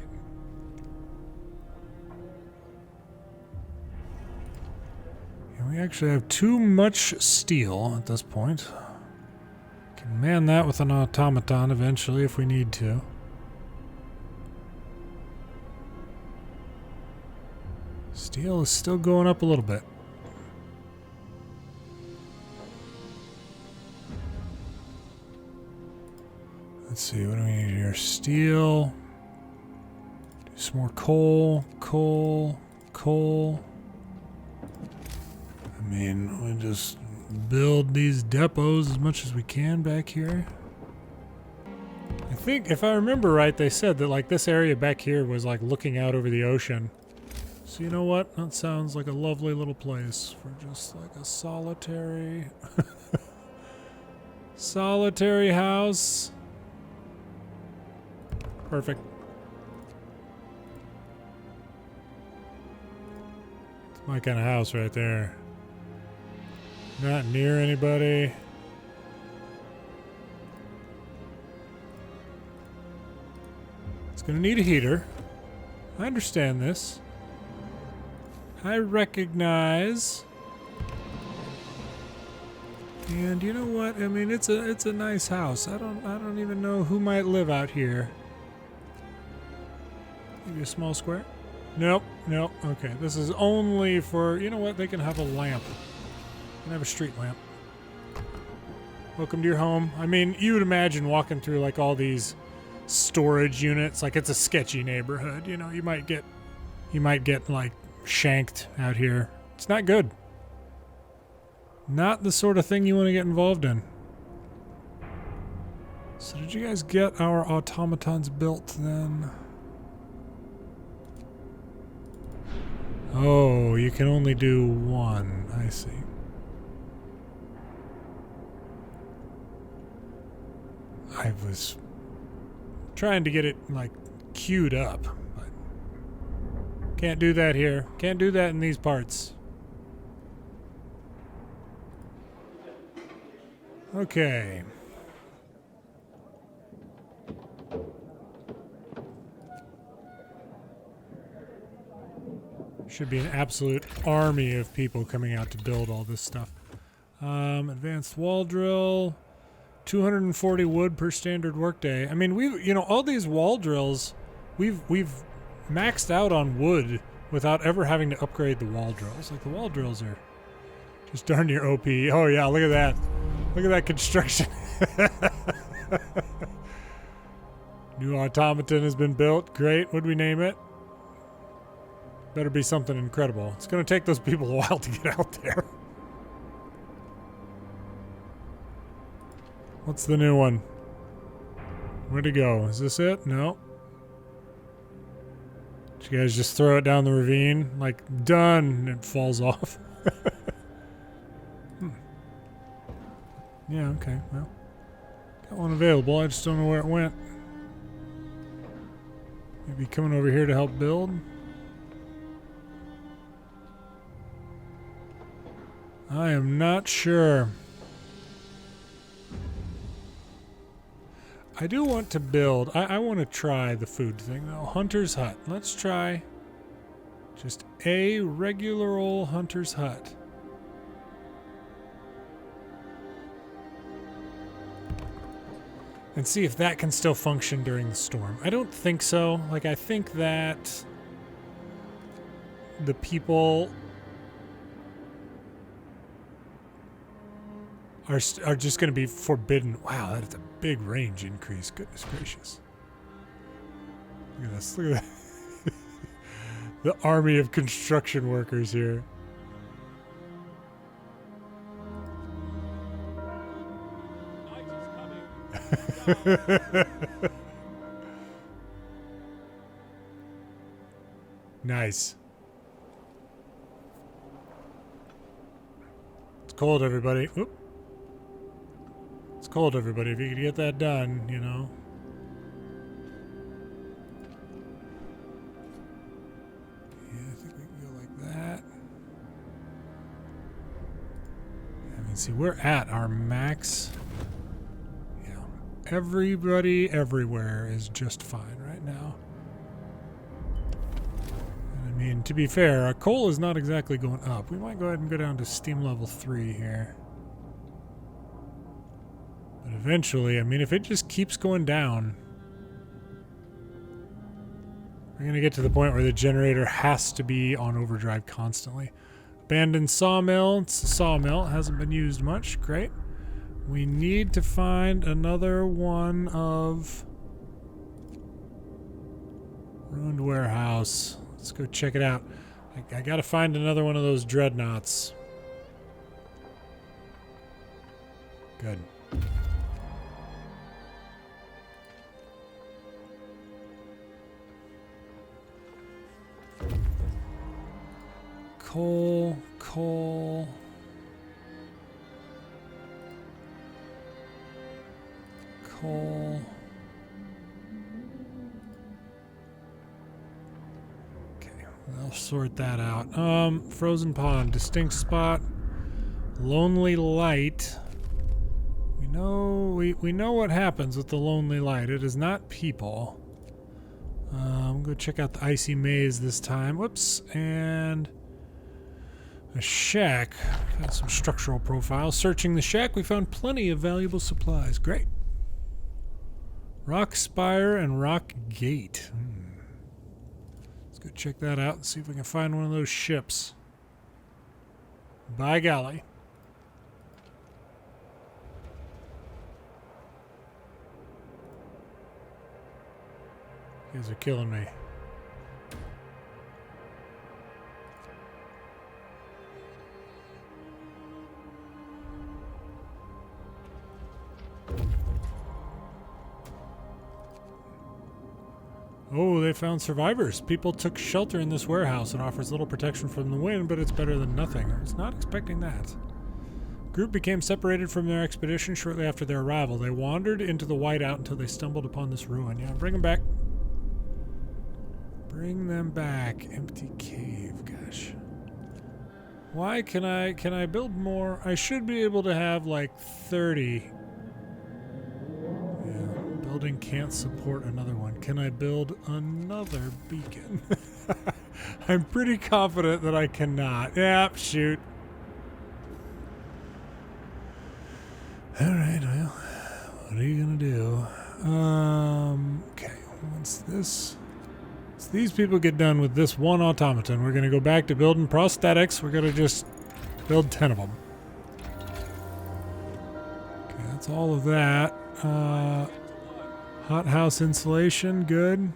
And we actually have too much steel at this point. Can man that with an automaton eventually if we need to. Steel is still going up a little bit. Let's see, what do we need here? Steel. Do some more coal, coal, coal. I mean, we just build these depots as much as we can back here. I think, if I remember right, they said that like this area back here was like looking out over the ocean. So you know what? That sounds like a lovely little place for just like a solitary... solitary house. Perfect. It's my kind of house right there. Not near anybody. It's gonna need a heater. I understand this. I recognize. And you know what? I mean, it's a nice house. I don't even know who might live out here. Maybe a small square? Nope, nope. Okay, this is only for, you know what? They can have a lamp. They can have a street lamp. Welcome to your home. I mean, you would imagine walking through like all these storage units, like it's a sketchy neighborhood. You know, you might get like shanked out here. It's not good. Not the sort of thing you want to get involved in. So did you guys get our automatons built then? Oh, you can only do one. I see. I was trying to get it, like, queued up, but can't do that here. Can't do that in these parts. Okay. Should be an absolute army of people coming out to build all this stuff. Advanced wall drill, 240 wood per standard workday. I mean, you know, all these wall drills, we've maxed out on wood without ever having to upgrade the wall drills. Like the wall drills are just darn near OP. Oh yeah, look at that. Look at that construction. New automaton has been built. Great. What'd we name it? Better be something incredible. It's going to take those people a while to get out there. What's the new one? Where'd it go? Is this it? No. Did you guys just throw it down the ravine? Like, done, and it falls off. Yeah, okay, well. Got one available, I just don't know where it went. Maybe coming over here to help build? I am not sure. I do want to build. I want to try the food thing though. Hunter's hut. Let's try just a regular old hunter's hut. And see if that can still function during the storm. I don't think so. Like, I think that the people are just going to be forbidden. Wow, that is a big range increase. Goodness gracious. Look at this. Look at that. The army of construction workers here. Nice. It's cold, everybody. Whoop. It's cold, everybody. If you could get that done, you know. Yeah, I think we can go like that. I mean, see, we're at our max. Everybody everywhere is just fine right now. And I mean, to be fair, our coal is not exactly going up. We might go ahead and go down to steam level 3 here. But eventually, I mean, if it just keeps going down, we're going to get to the point where the generator has to be on overdrive constantly. Abandoned sawmill. It's a sawmill. It hasn't been used much. Great. We need to find another one of ruined warehouse. Let's go check it out. I gotta find another one of those dreadnoughts. Good. Coal. Coal. Okay, I'll sort that out. Frozen pond, distinct spot, lonely light. We know what happens with the lonely light. It is not people. I'm gonna check out the icy maze this time. Whoops, and a shack. Got some structural profiles. Searching the shack, we found plenty of valuable supplies. Great. Rock Spire and Rock Gate. Let's go check that out and see if we can find one of those ships. By golly. You guys are killing me. Oh, they found survivors. People took shelter in this warehouse. It offers little protection from the wind, but it's better than nothing. I was not expecting that. Group became separated from their expedition shortly after their arrival. They wandered into the whiteout until they stumbled upon this ruin. Yeah, bring them back. Bring them back. Empty cave. Gosh. Why can I build more? I should be able to have like 30. Building can't support another one. Can I build another beacon? I'm pretty confident that I cannot. Yeah, shoot. Alright, well, what are you gonna do? Okay, once these people get done with this one automaton, we're gonna go back to building prosthetics. We're gonna just build 10 of them. Okay, that's all of that. Hothouse insulation, good.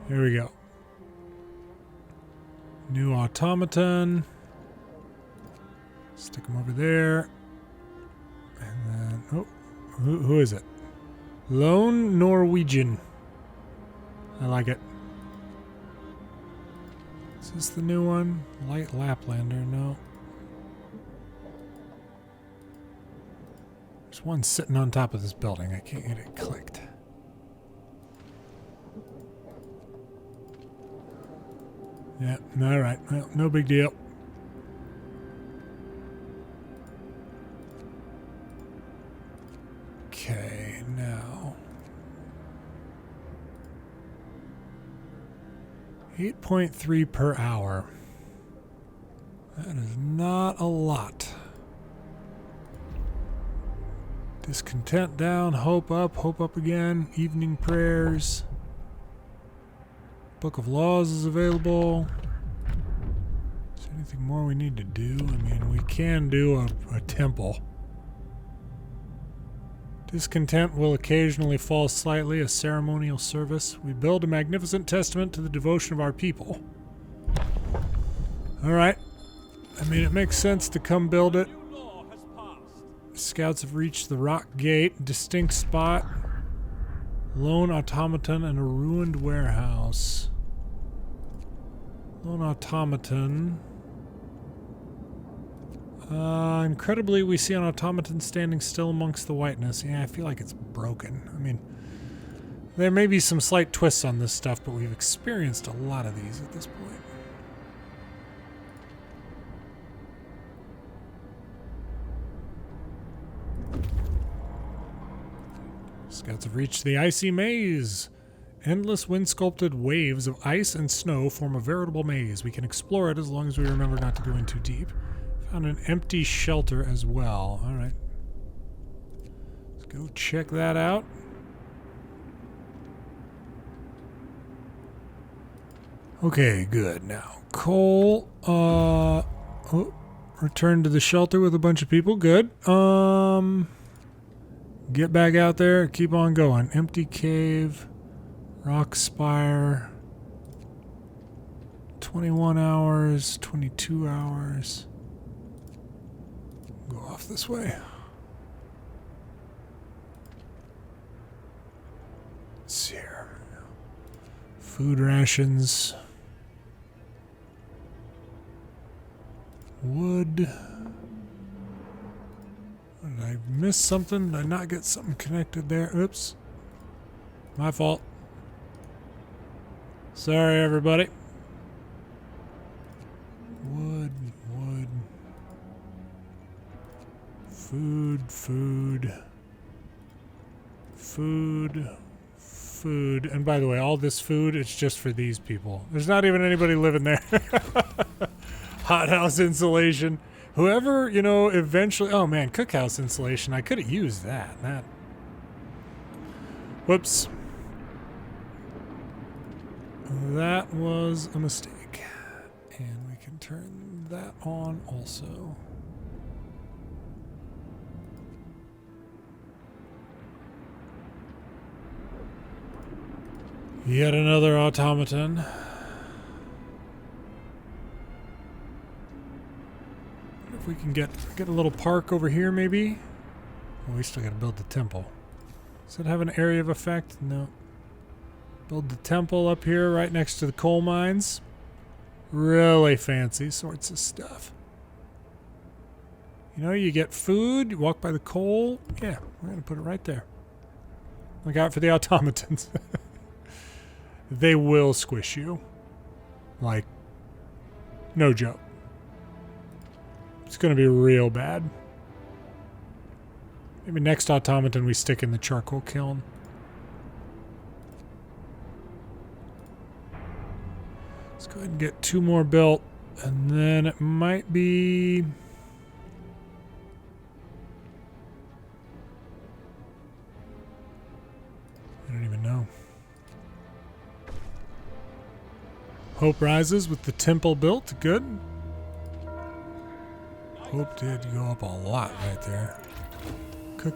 Here we go. New automaton. Stick them over there. And then, oh, who is it? Lone Norwegian. I like it. Is this the new one? Light Laplander, no. There's one sitting on top of this building. I can't get it clicked. Yeah, alright. Well, no big deal. 8.3 per hour. That is not a lot. Discontent down, hope up again. Evening prayers. Book of Laws is available. Is there anything more we need to do? I mean, we can do a temple. Discontent will occasionally fall slightly, a ceremonial service. We build a magnificent testament to the devotion of our people. Alright. I mean, it makes sense to come build it. New law has passed. Scouts have reached the rock gate, distinct spot, lone automaton, and a ruined warehouse. Lone automaton. Incredibly, we see an automaton standing still amongst the whiteness. Yeah, I feel like it's broken. I mean, there may be some slight twists on this stuff, but we've experienced a lot of these at this point. Scouts have reached the icy maze. Endless wind-sculpted waves of ice and snow form a veritable maze. We can explore it as long as we remember not to go in too deep. Found an empty shelter as well. Alright. Let's go check that out. Okay, good. Now, coal, return to the shelter with a bunch of people. Good. Get back out there. Keep on going. Empty cave. Rock spire. 21 hours. 22 hours. Go off this way. Let's see here. Food rations. Wood. Did I miss something? Did I not get something connected there? Oops. My fault. Sorry, everybody. Wood. Food. And by the way, all this food, it's just for these people. There's not even anybody living there. Hothouse insulation. Whoever, you know, eventually... Oh, man, cookhouse insulation. I could have used that. Whoops. That was a mistake. And we can turn that on also. Yet another automaton. If we can get a little park over here, maybe. Oh, we still got to build the temple. Does it have an area of effect? No. Build the temple up here, right next to the coal mines. Really fancy sorts of stuff. You know, you get food. You walk by the coal. Yeah, we're gonna put it right there. Look out for the automatons. They will squish you. Like, no joke. It's going to be real bad. Maybe next automaton we stick in the charcoal kiln. Let's go ahead and get 2 more built. And then it might be... I don't even know. Hope rises with the temple built. Good. Hope did go up a lot right there. Cook.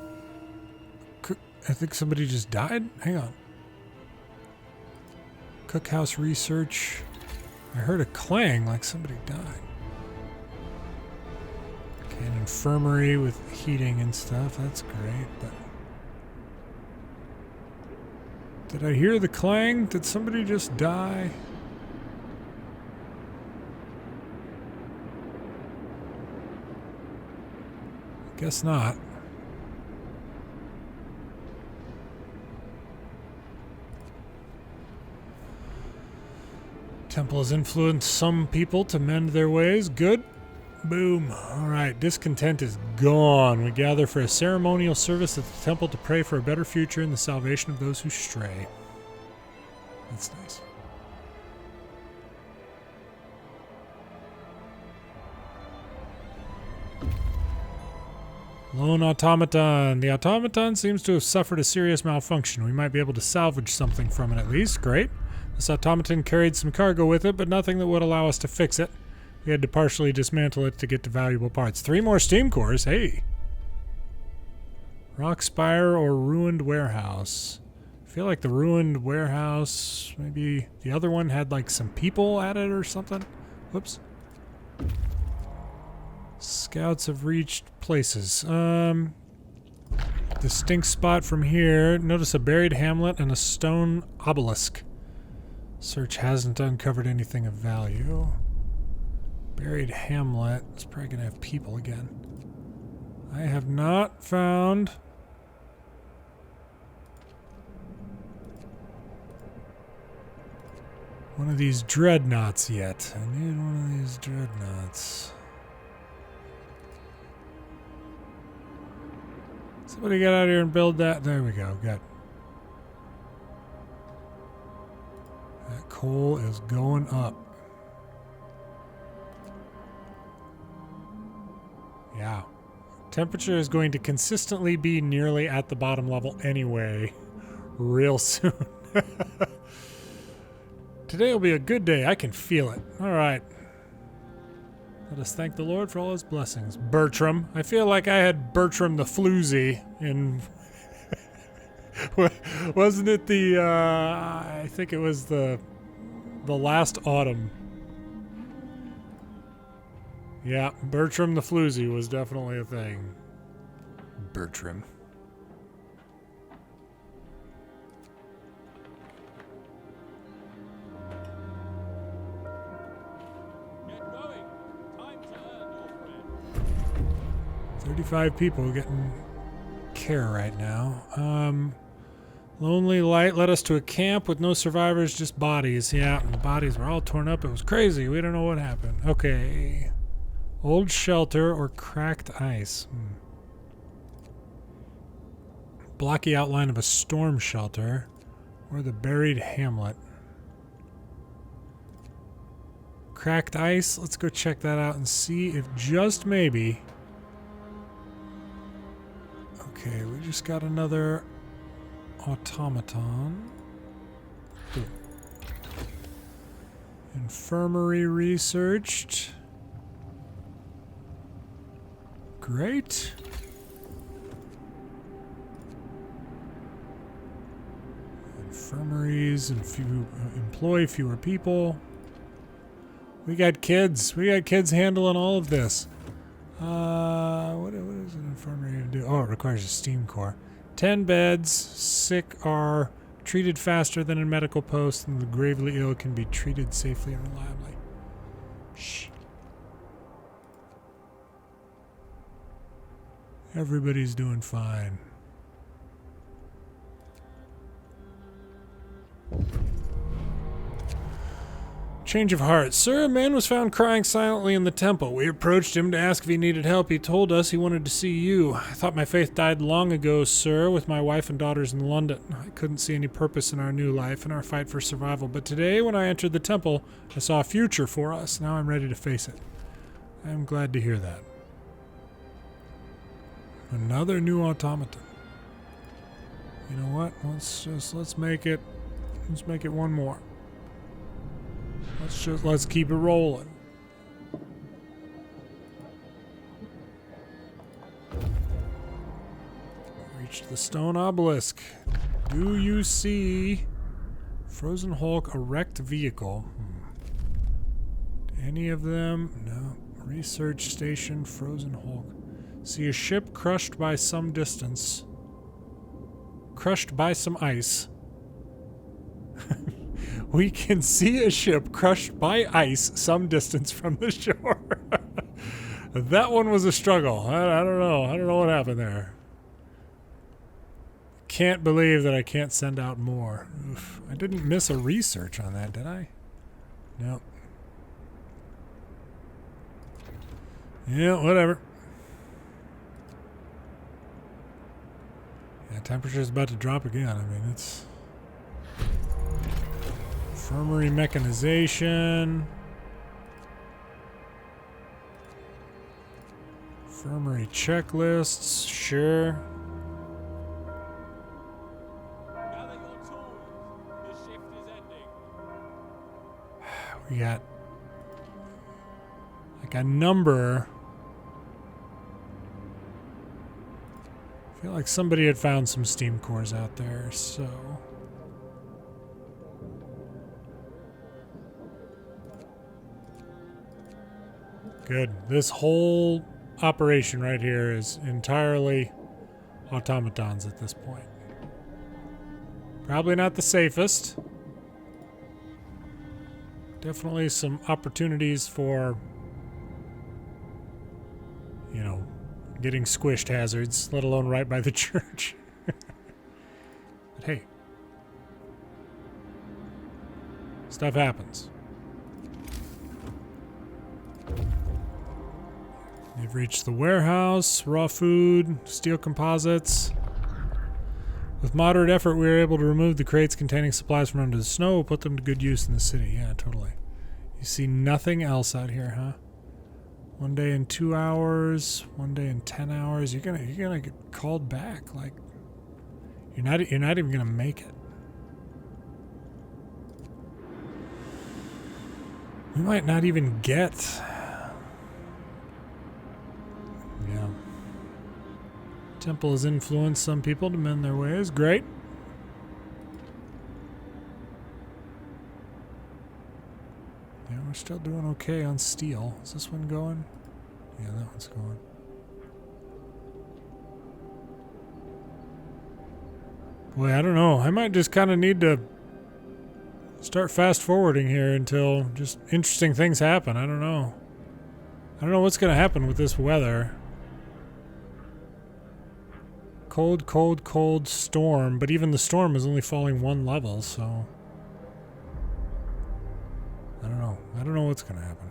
I think somebody just died. Hang on. Cookhouse research. I heard a clang like somebody died. Okay, an infirmary with heating and stuff. That's great, but... Did I hear the clang? Did somebody just die? Guess not. Temple has influenced some people to mend their ways. Good. Boom. Alright, discontent is gone. We gather for a ceremonial service at the temple to pray for a better future and the salvation of those who stray. That's nice. Lone automaton. The automaton seems to have suffered a serious malfunction. We might be able to salvage something from it at least. Great. This automaton carried some cargo with it, but nothing that would allow us to fix it. We had to partially dismantle it to get to valuable parts. 3 more steam cores. Hey. Rock spire or ruined warehouse. I feel like the ruined warehouse, maybe the other one had like some people at it or something. Whoops. Scouts have reached places. Distinct spot from here. Notice a buried hamlet and a stone obelisk. Search hasn't uncovered anything of value. Buried hamlet. It's probably gonna have people again. I have not found one of these dreadnoughts yet. I need one of these dreadnoughts. Somebody get out here and build that. There we go. Good. That coal is going up. Yeah. Temperature is going to consistently be nearly at the bottom level anyway. Real soon. Today will be a good day. I can feel it. All right. Let us thank the Lord for all his blessings. Bertram. I feel like I had Bertram the Floozy in... Wasn't it the... I think it was the last autumn. Yeah, Bertram the Floozy was definitely a thing. Bertram. Get going. Time to earn your bread. 35 people getting care right now. Lonely light led us to a camp with no survivors, just bodies. Yeah, and the bodies were all torn up. It was crazy. We don't know what happened. Okay. Old shelter or cracked ice. Blocky outline of a storm shelter or the buried hamlet. Cracked ice. Let's go check that out and see if just maybe... Okay, we just got another automaton. Ooh. Infirmary researched. Great. Infirmaries and employ fewer people. We got kids. We got kids handling all of this. What does an infirmary do? Oh, it requires a steam core. 10 beds. Sick are treated faster than in medical posts, and the gravely ill can be treated safely and reliably. Shh. Everybody's doing fine. Change of heart. Sir, a man was found crying silently in the temple. We approached him to ask if he needed help. He told us he wanted to see you. I thought my faith died long ago, sir, with my wife and daughters in London. I couldn't see any purpose in our new life and our fight for survival. But today, when I entered the temple, I saw a future for us. Now I'm ready to face it. I am glad to hear that. Another new automaton. You know what? Let's make it one more. Let's keep it rolling. Reach the stone obelisk. Do you see Frozen Hulk erect vehicle? Any of them? No. Research station, Frozen Hulk. See a ship crushed by some distance. Crushed by some ice. We can see a ship crushed by ice some distance from the shore. That one was a struggle. I don't know. I don't know what happened there. Can't believe that I can't send out more. Oof. I didn't miss a research on that, did I? Nope. Yeah, whatever. Yeah, temperature's about to drop again. I mean, it's... Infirmary mechanization. Infirmary checklists, sure. Gather your tools. The shift is ending. We got like a number. I feel like somebody had found some steam cores out there, so. Good. This whole operation right here is entirely automatons at this point. Probably not the safest. Definitely some opportunities for, you know, getting squished hazards, let alone right by the church. But hey, stuff happens. They've reached the warehouse, raw food, steel composites. With moderate effort, we were able to remove the crates containing supplies from under the snow, put them to good use in the city. Yeah, totally. You see nothing else out here, huh? One day in 2 hours, one day in 10 hours. You're gonna get called back. Like you're not even gonna make it. We might not even get. Yeah. Temple has influenced some people to mend their ways. Great. Yeah, we're still doing okay on steel. Is this one going? Yeah, that one's going. Boy, I don't know. I might just kind of need to start fast forwarding here until just interesting things happen. I don't know. I don't know what's going to happen with this weather. Cold, cold, cold storm, but even the storm is only falling 1 level, so I don't know. I don't know what's going to happen.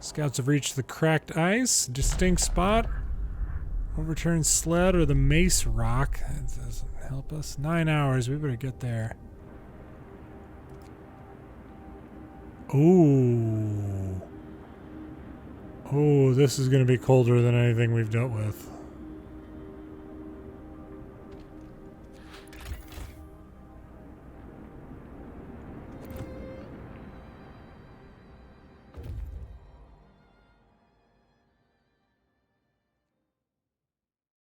Scouts have reached the cracked ice, distinct spot. Overturned sled or the mace rock. That doesn't help us. 9 hours. We better get there. Ooh. Oh, this is going to be colder than anything we've dealt with.